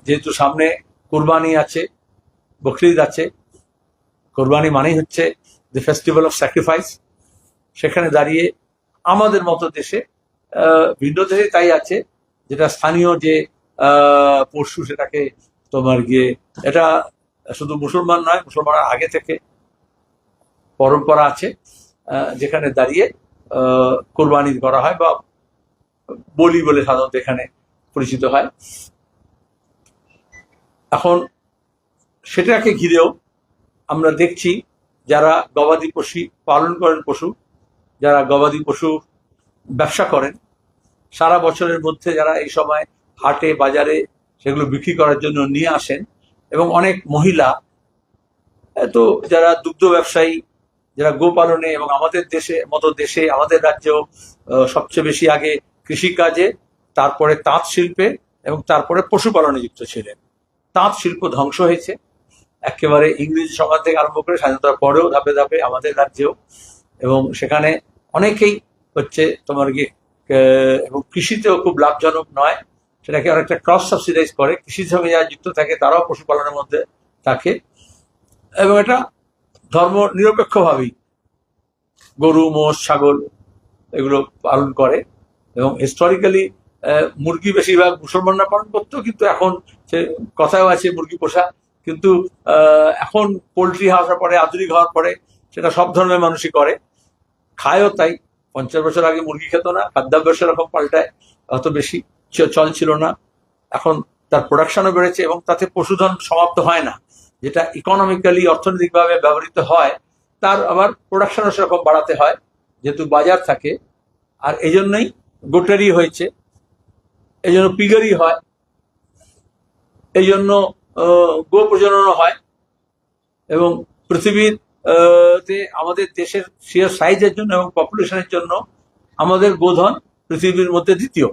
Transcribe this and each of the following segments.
যেহেতু সামনে কুরবানি আছে, বকরিদ আছে, কোরবানি মানেই হচ্ছে দ্য ফেস্টিভ্যাল অফ স্যাক্রিফাইস। সেখানে দাঁড়িয়ে আমাদের মতো দেশে, ভিন্ন দেশে তাই আছে, যেটা স্থানীয় যে পশু সেটাকে তোমার গিয়ে, এটা শুধু মুসলমান নয়, মুসলমানের আগে থেকে পরম্পরা আছে, যেখানে দাঁড়িয়ে কোরবানি করা হয় বা বলি বলে সাধারণত এখানে পরিচিত হয়। এখন সেটাকে ঘিরেও আমরা দেখছি যারা গবাদি পশু পালন করেন, যারা গবাদি পশু ব্যবসা করেন, সারা বছরের মধ্যে যারা এই সময় হাটে বাজারে সেগুলো বিক্রি করার জন্য নিয়ে আসেন, এবং অনেক মহিলা, তো যারা দুগ্ধ ব্যবসায়ী, যারা গোপালনে, এবং আমাদের দেশে আমাদের রাজ্যেও সবচেয়ে বেশি আগে কৃষিকাজে, তারপরে তাঁত শিল্পে, এবং তারপরে পশুপালনে যুক্ত ছিলেন। তাঁত শিল্প ধ্বংস হয়েছে একেবারে ইংরেজি সমাজ থেকে আরম্ভ করে স্বাধীনতার পরেও ধাপে ধাপে আমাদের রাজ্যেও, এবং সেখানে অনেকেই হচ্ছে তোমার গিয়ে, এবং কৃষিতেও খুব লাভজনক নয়, সেটাকে অনেকটা ক্রস সাবসিডাইজ করে। কৃষির সঙ্গে যারা যুক্ত থাকে তারাও পশুপালনের মধ্যে থাকে, এবং এটা ধর্ম নিরপেক্ষভাবেই গরু, মোষ, ছাগল এগুলো পালন করে। এবং হিস্টোরিক্যালি মুরগি বেশিরভাগ মুসলমানরা পালন করতো, কিন্তু এখন সে কথাও আছে মুরগি পোষা, কিন্তু এখন পোলট্রি হওয়ার পরে, আধুনিক হওয়ার পরে সেটা সব ধর্মের মানুষই করে, খায়ও তাই। 50 বছর আগে মুরগি খেত না, খাদ্যাভ্যাস এরকম পাল্টায়, অত বেশি চল ছিল না। এখন তার প্রোডাকশনও বেড়েছে, এবং তাতে পশুধন সমাপ্ত হয় না। যেটা ইকোনমিক্যালি, অর্থনৈতিকভাবে ব্যবহৃত হয়, তার আবার প্রোডাকশনও সেরকম বাড়াতে হয়, যেহেতু বাজার থাকে। আর এই জন্যই গোটারি হয়েছে, এই জন্য পিগারি হয়, এই জন্য গো প্রজননও হয়। এবং পৃথিবীর আমাদের দেশের শিয়ার সাইজের জন্য এবং পপুলেশনের জন্য আমাদের গোধন পৃথিবীর মধ্যে দ্বিতীয়।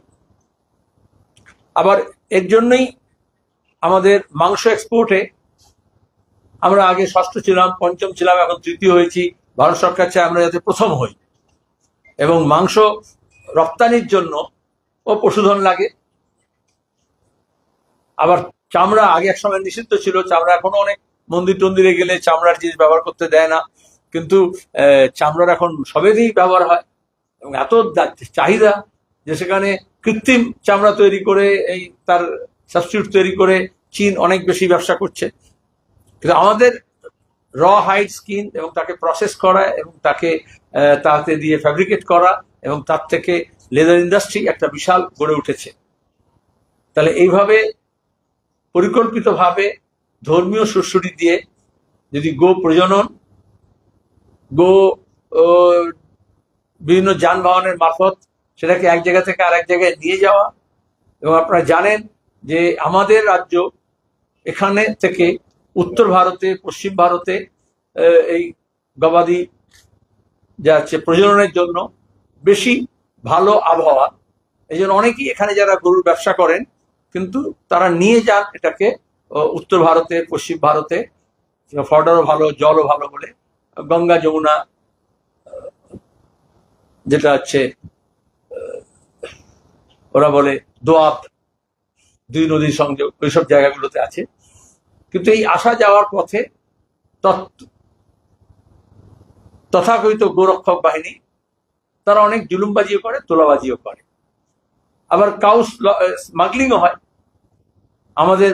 আবার এর জন্যই আমাদের মাংস এক্সপোর্টে আমরা আগে ষষ্ঠ ছিলাম, পঞ্চম ছিলাম, এখন তৃতীয় হয়েছি। ভারত সরকার চায় আমরা যাতে প্রথম হই। এবং মাংস রপ্তানির জন্য পশুধন লাগে। আবার চামড়া আগে এক সময় নিষিদ্ধ ছিল, চামড়া এখনো অনেক মন্দির টন্দিরে গেলে চামড়ার জিনিস ব্যবহার করতে দেয় না, কিন্তু চামড়ার এখন সবেতেই ব্যবহার হয়, এবং এত চাহিদা যে সেখানে কৃত্রিম চামড়া তৈরি করে এই তার সাবস্টিটিউট তৈরি করে চীন অনেক বেশি ব্যবসা করছে। কিন্তু আমাদের র হাইড স্কিন, এবং তাকে প্রসেস করা, এবং তাতে দিয়ে ফ্যাব্রিকেট করা, এবং তার থেকে লেদার ইন্ডাস্ট্রি একটা বিশাল গড়ে উঠেছে। তাহলে এইভাবে পরিকল্পিতভাবে ধর্মীয় সুশ্রুতি দিয়ে যদি গো প্রজনন, গো বিভিন্ন যানবাহনের মারফত সেটাকে এক জায়গা থেকে আরেক জায়গায় নিয়ে যাওয়া। এবং আপনারা জানেন যে আমাদের রাজ্য এখানে থেকে উত্তর ভারতে, পশ্চিম ভারতে এই গবাদি যা আছে প্রজননের জন্য বেশি ভালো আবহাওয়া। এই জন্য অনেকেই এখানে যারা গরুর ব্যবসা করেন, কিন্তু তারা নিয়ে যান এটাকে উত্তর ভারতে, পশ্চিম ভারতে। ফর্ডারও ভালো, জলও ভালো বলে, গঙ্গা যমুনা যেটা হচ্ছে ওরা বলে দোয়াব, দুই নদীর সংযোগ, ওইসব জায়গাগুলোতে আছে। কিন্তু এই আসা যাওয়ার পথে তথাকথিত গোরক্ষক বাহিনী তারা অনেক জুলুমবাজিও করে, তোলাবাজিও করে। আবার কাউ স্মাগলিংও হয় আমাদের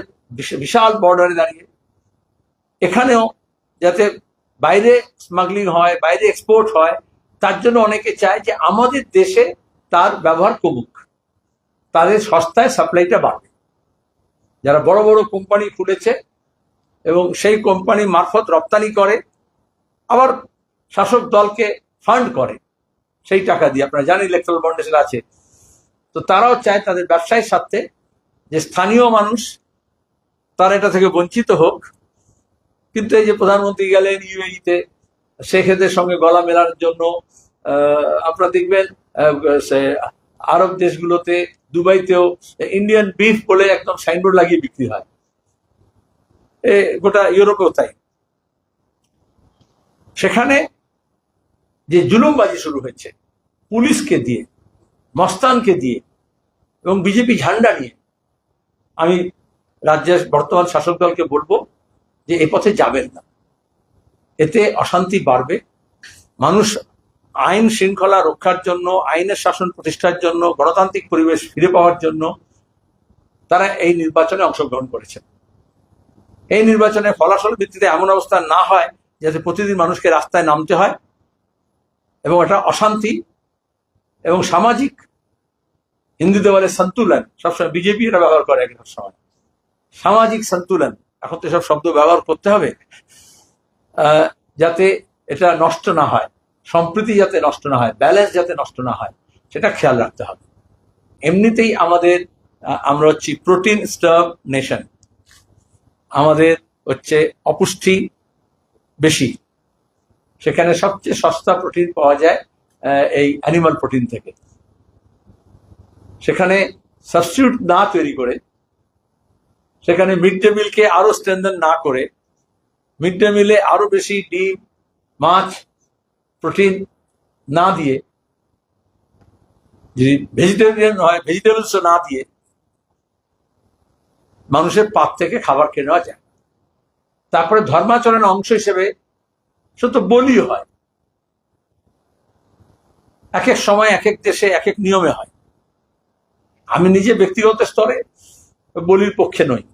বিশাল বর্ডারে দাঁড়িয়ে। এখানেও যাতে বাইরে স্মাগলিং হয়, বাইরে এক্সপোর্ট হয়, তার জন্য অনেকে চায় যে আমাদের দেশে তার ব্যবহার কমুক, তাদের সস্তায় সাপ্লাইটা বাড়বে। যারা বড় বড় কোম্পানি খুলেছে এবং সেই কোম্পানি মারফত রপ্তানি করে, আবার শাসক দলকে ফান্ড করে সেই টাকা দিয়ে, আপনারা জানেন ইলেকট্রাল বন্ডে সেটা আছে। তো তারাও চায় তাদের ব্যবসায়ের স্বার্থে যে স্থানীয় মানুষ তারা এটা থেকে বঞ্চিত হোক। কিন্তু এই যে প্রধানমন্ত্রী গেলেন ইউএইতে, শেখেদের সঙ্গে গলা মেলার জন্য, আপনারা দেখবেন আরব দেশগুলোতে, দুবাইতেও ইন্ডিয়ান বিফ বলে একদম সাইনবোর্ড লাগিয়ে বিক্রি হয়, গোটা ইউরোপেও তাই। সেখানে যে জুলুমবাজি শুরু হয়েছে পুলিশকে দিয়ে, মস্তানকে দিয়ে, এবং বিজেপি ঝান্ডা নিয়ে, আমি রাজ্যের বর্তমান শাসক দলকে বলবো যে এ পথে যাবেন না। এতে অশান্তি বাড়বে। মানুষ আইন শৃঙ্খলা রক্ষার জন্য, আইনের শাসন প্রতিষ্ঠার জন্য, গণতান্ত্রিক পরিবেশ ফিরে পাওয়ার জন্য তারা এই নির্বাচনে অংশগ্রহণ করেছেন। এই নির্বাচনে ফলাফল ভিত্তিতে এমন অবস্থা না হয় যাতে প্রতিদিন মানুষকে রাস্তায় নামতে হয় এবং এটা অশান্তি এবং সামাজিক, হিন্দুদের বলে সন্তুলন, সবসময় বিজেপি এটা ব্যবহার করে এক সময়, সামাজিক সন্তুলন, এখন তো সব শব্দ ব্যবহার করতে হবে, যাতে এটা নষ্ট না হয়, সম্প্রীতি যাতে নষ্ট না হয়, ব্যালেন্স যাতে নষ্ট না হয়, সেটা খেয়াল রাখতে হবে। এমনিতেই আমরা হচ্ছি প্রোটিন স্টার্ভ নেশন, আমাদের হচ্ছে অপুষ্টি বেশি, সেখানে সবচেয়ে সস্তা প্রোটিন পাওয়া যায় এই অ্যানিমাল প্রোটিন থেকে। সেখানে সাবস্টিটিউট না তৈরি করে, সেখানে মিড ডে মিলকে আরো স্ট্রেনথেন না করে, মিড ডে মিলে আরো বেশি ডিম, মাছ, প্রোটিন না দিয়ে, যদি ভেজিটেরিয়ান হয় ভেজিটেবলসও না দিয়ে মানুষের পাত থেকে খাবার খেয়ে নেওয়া যায়। তারপরে ধর্মাচরণের অংশ হিসেবে শুধু বলিও হয়, এক এক সময় এক এক দেশে এক এক নিয়মে হয়। আমি নিজে ব্যক্তিগত স্তরে বলির পক্ষে নই,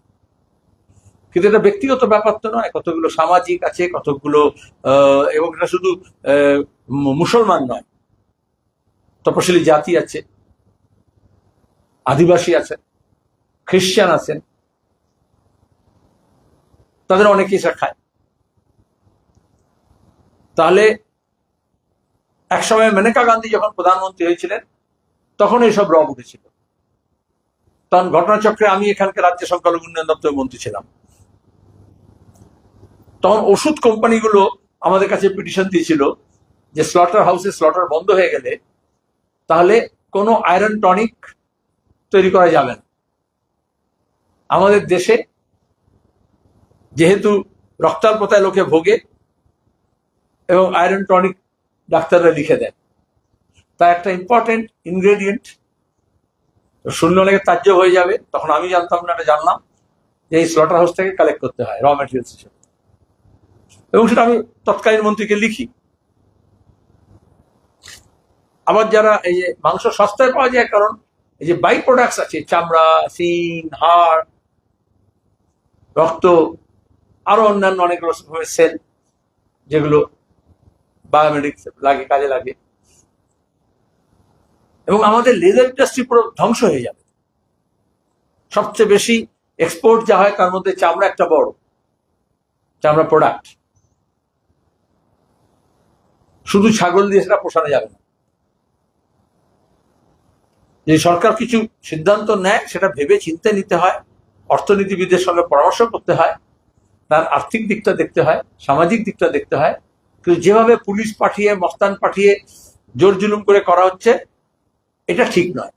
কিন্তু এটা ব্যক্তিগত ব্যাপার তো নয়, কতগুলো সামাজিক আছে, কতগুলো এবং এটা শুধু মুসলমান নয়, তপশিলি জাতি আছে, আদিবাসী আছেন, খ্রিস্টান আছেন, তাদের অনেকেই সেটা খায়। তাহলে একসময় মেনকা গান্ধী যখন প্রধানমন্ত্রী হয়েছিলেন তখন এইসব রব উঠেছিল। তখন ঘটনাচক্রে আমি এখানকার রাজ্য সংখ্যালঘু উন্নয়ন দপ্তরের মন্ত্রী ছিলাম। তখন ওষুধ কোম্পানিগুলো আমাদের কাছে পিটিশন দিয়েছিল যে স্লটার হাউসে স্লটার বন্ধ হয়ে গেলে তাহলে কোনো আয়রন টনিক তৈরি করা যাবে না। আমাদের দেশে যেহেতু রক্তাল্পতায় লোকে ভোগে এবং আয়রন টনিক ডাক্তাররা লিখে দেয়, তা একটা ইম্পর্টেন্ট ইনগ্রেডিয়েন্ট শূন্য লেগে তাজ্জব হয়ে যাবে। তখন আমি জানতাম না, এটা জানলাম যে এই স্লটার হাউস থেকে কালেক্ট করতে হয় র ম্যাটেরিয়ালস হিসেবে, এবং সেটা আমি তৎকালীন মন্ত্রীকে লিখি। আবার যারা এই যে মাংস সস্তায় পাওয়া যায়, কারণ এই যে বাই প্রোডাক্টস আছে, চামড়া, সিং, হাড়, রক্ত, আরো অন্যান্য অনেক রকমের সেল যেগুলো বায়োমেডিক্স লাগে, কাজে লাগে, এবং আমাদের লেদার ইন্ডাস্ট্রি পুরো ধ্বংস হয়ে যাবে। সবচেয়ে বেশি এক্সপোর্ট যা হয় তার মধ্যে চামড়া একটা বড়, চামড়া প্রোডাক্ট। শুধু ছাগল দিয়ে সেটা পোষানো যাবে না। যে সরকার কিছু সিদ্ধান্ত নেয় সেটা ভেবে চিন্তে নিতে হয়, অর্থনীতিবিদদের সঙ্গে পরামর্শ করতে হয়, তার আর্থিক দিকটা দেখতে হয়, সামাজিক দিকটা দেখতে হয়। কিন্তু যেভাবে পুলিশ পাঠিয়ে, মস্তান পাঠিয়ে জোর জুলুম করে করা হচ্ছে, এটা ঠিক নয়,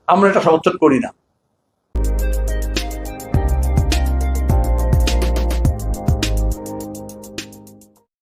আমরা এটা সমর্থন করি না।